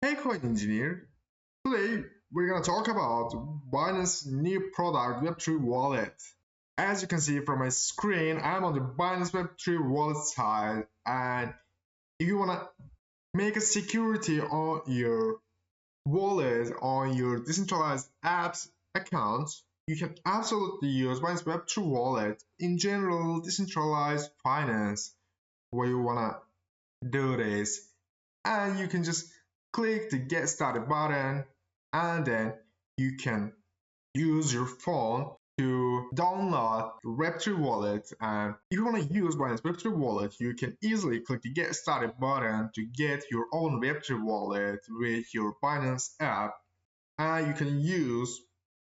Hey Coin Engineer, today we're gonna talk about Binance new product Web3 wallet. As you can see from my screen, I'm on the Binance Web3 wallet side, and if you wanna make a security on your wallet, on your decentralized apps accounts, you can absolutely use Binance Web3 wallet. In general, decentralized finance, where you wanna do this, and you can just click the get started button, and then you can use your phone to download the Web3 wallet. And if you want to use Binance Web3 wallet, you can easily click the get started button to get your own Web3 wallet with your Binance app, and you can use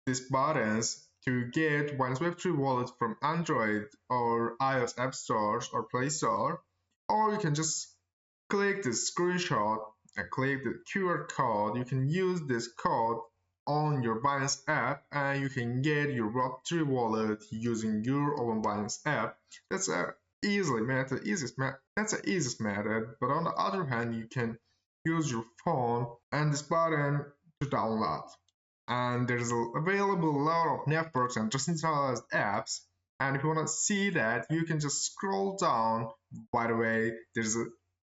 these buttons to get Binance Web3 wallet from Android or iOS app stores or Play Store, or you can just click the screenshot and click the QR code. You can use this code on your Binance app, and you can get your Web3 wallet using your own Binance app. That's a that's the easiest method. But on the other hand, you can use your phone and this button to download. And there's available a lot of networks and decentralized apps. And if you want to see that, you can just scroll down. By the way, there's a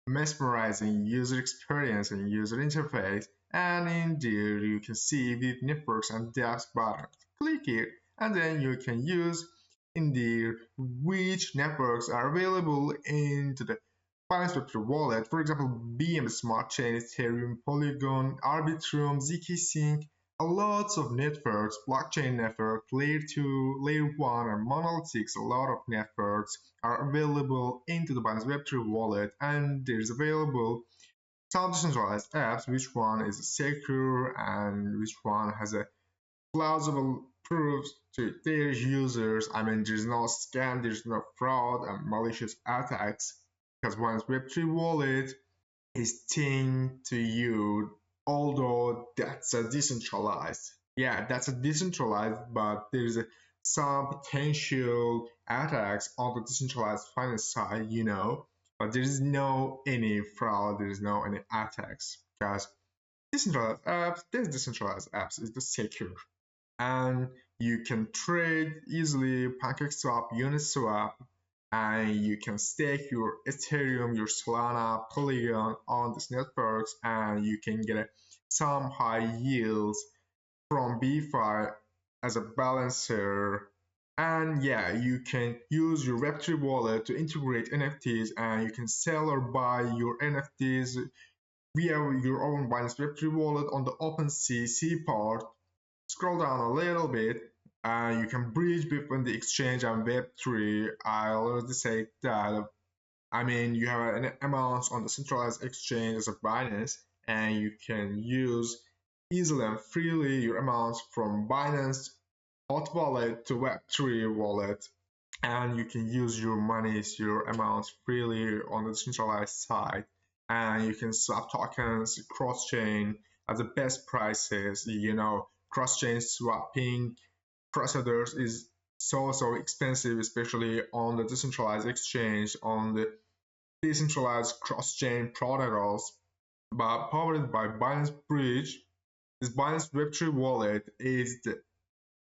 mesmerizing user experience and user interface, and in there you can see the networks and dApps button. Click it, and then you can use in there which networks are available into the Binance Web3 wallet. For example, BM Smart Chain, Ethereum, Polygon, Arbitrum, zk Sync, a lots of networks, blockchain network, layer 2, layer 1, and monolithics. A lot of networks are available into the Binance Web3 wallet, and there's available some decentralized apps, which one is secure and which one has a plausible proofs to their users. I mean, there's no scam, there's no fraud and malicious attacks, because Binance Web3 wallet is thing to you, although that's a decentralized. Yeah, that's a decentralized, but there's some potential attacks on the decentralized finance side, but there is no any fraud, there is no any attacks, because decentralized apps is the secure, and you can trade easily PancakeSwap, Uniswap, and you can stake your Ethereum, your Solana, Polygon on these networks, and you can get some high yields from DeFi as a balancer. And yeah, you can use your Web3 wallet to integrate NFTs, and you can sell or buy your NFTs via your own Binance Web3 wallet on the OpenSea part. Scroll down a little bit, and you can bridge between the exchange and Web3. I already said that. I mean, you have an amount on the centralized exchange as a Binance, and you can use easily and freely your amounts from Binance hot wallet to Web3 wallet, and you can use your monies, your amounts freely on the centralized side, and you can swap tokens cross-chain at the best prices. Cross-chain swapping procedures is so expensive, especially on the decentralized exchange, on the decentralized cross-chain protocols. But powered by Binance Bridge, this Binance Web3 wallet is the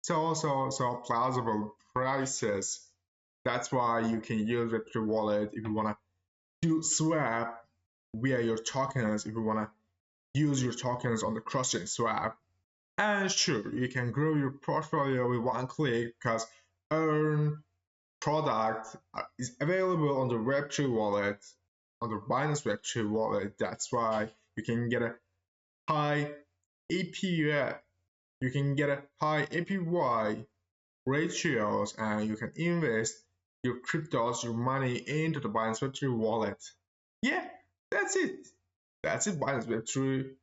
so plausible prices. That's why you can use Web3 wallet if you wanna do swap via your tokens, if you wanna use your tokens on the cross-chain swap. And sure, you can grow your portfolio with one click, because earn product is available on the Web3 wallet, on the Binance Web3 wallet. That's why you can get a high APY, you can get a high APY ratios, and you can invest your cryptos, your money into the Binance Web3 wallet. Yeah, that's it. That's it, Binance Web3.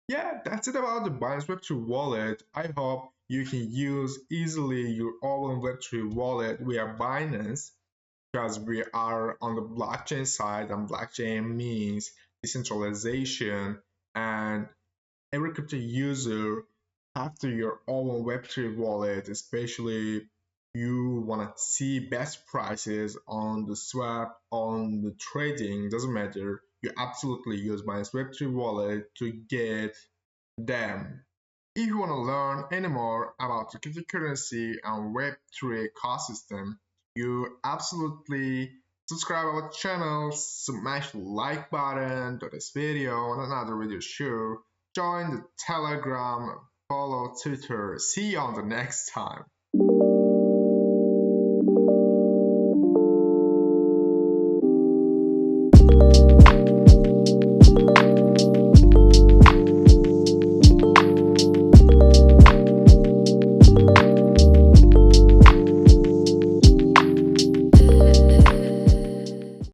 Yeah, that's it about the Binance Web3 wallet. I hope you can use easily your own Web3 wallet via Binance, because we are on the blockchain side, and blockchain means decentralization, and every crypto user have to your own Web3 wallet, especially you want to see best prices on the swap, on the trading, doesn't matter. you absolutely use Binance Web3 wallet to get them. If you want to learn any more about the cryptocurrency and Web3 ecosystem, you absolutely subscribe our channel, smash the like button to this video and another video sure. Join the Telegram, follow Twitter. See you on the next time.